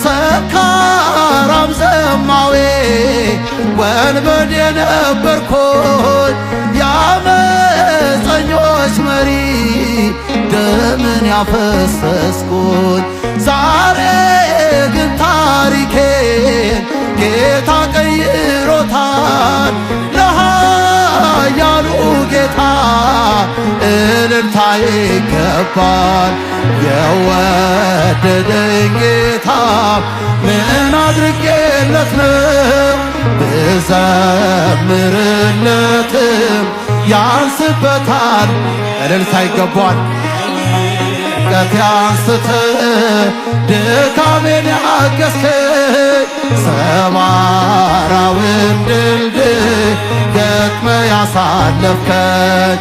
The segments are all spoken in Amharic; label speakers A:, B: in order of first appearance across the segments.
A: ሰካራም ዘማዌ ወንበዴ ነበርኩኝ የአመፀኞች መሪ ደምን ያፈሰስኩኝ ዛሬ ግን ታሪኬን ጌታ ቀይሮታል ለኃያሉ ጌታ እልልታ ይገባል የወደደኝ ጌታ ምን አድርጌለት ነው ብዘምርለትም ያንስበታል እልልታ ይገባል ከፍ አንስተ ድካሜን ያገዝከኝ ሰባራውን ድልድይ ገጥመ ያሳለፍከኝ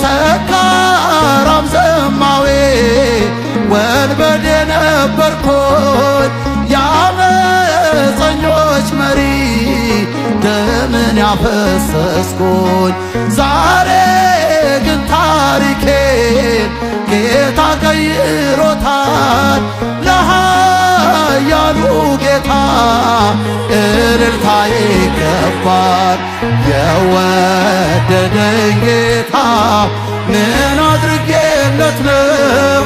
A: ሰካራም ዘማዌ ወንበዴ ነበርኩኝ የአመፀኞች መሪ ደምን ያፈሰስኩኝ ዛሬ ግን ታሪኬን ጌታ ቀይሮታል ለኃያሉ ጌታ እልልታ ይገባል የወደደኝ ጌታ ምን አድርጌለት ነው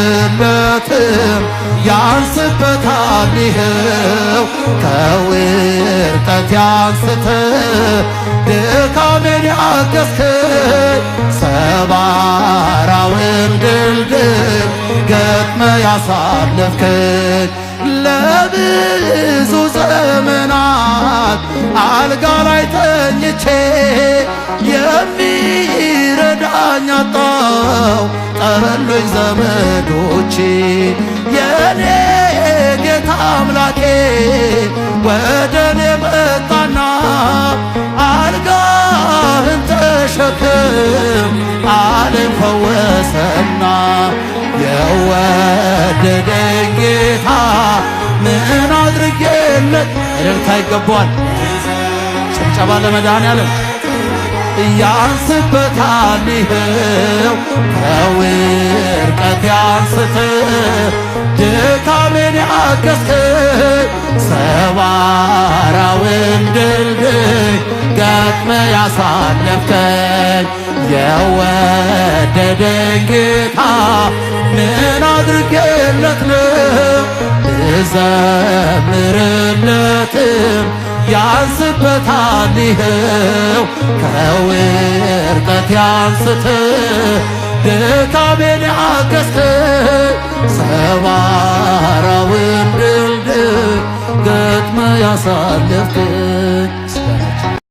A: ብዘምርለትም ያንስበታል ይኸው ከውድቀት አንስተ ድካሜን ያገዝከኝ ሰባራውን ድልድይ ገጥመ ያሳለፍከኝ ለብዙ ዘመናት አልጋ ላይ ተኝቼ የሚረዳኝ አጣው ጠሉኝ ዘመዶቼ የኔ ጌታ አምላኬ ወደኔ መጣና አልጋህን ተሸክም አለኝ ፈወሰና የወደደኝ ጌታ ምን አድርጌለት እልልታ ይገባዋል ጭብጨባ ለመድኃኔዓለም ያንስበታል ይኸው ከውድቀት አንስተ ድካሜን ያገዝከኝ ሰባራውን ድልድይ ገጥመ ያሳለፍከኝ የወደደኝ ጌታ ምን አድርጌለት ነው ብዘምርለትም ያንስበታል ይኸው ከውድቀት አንስተ ድካሜን ያገዝከኝ ሰባራውን ድልድይ ገጥመ ያሳለፍከኝ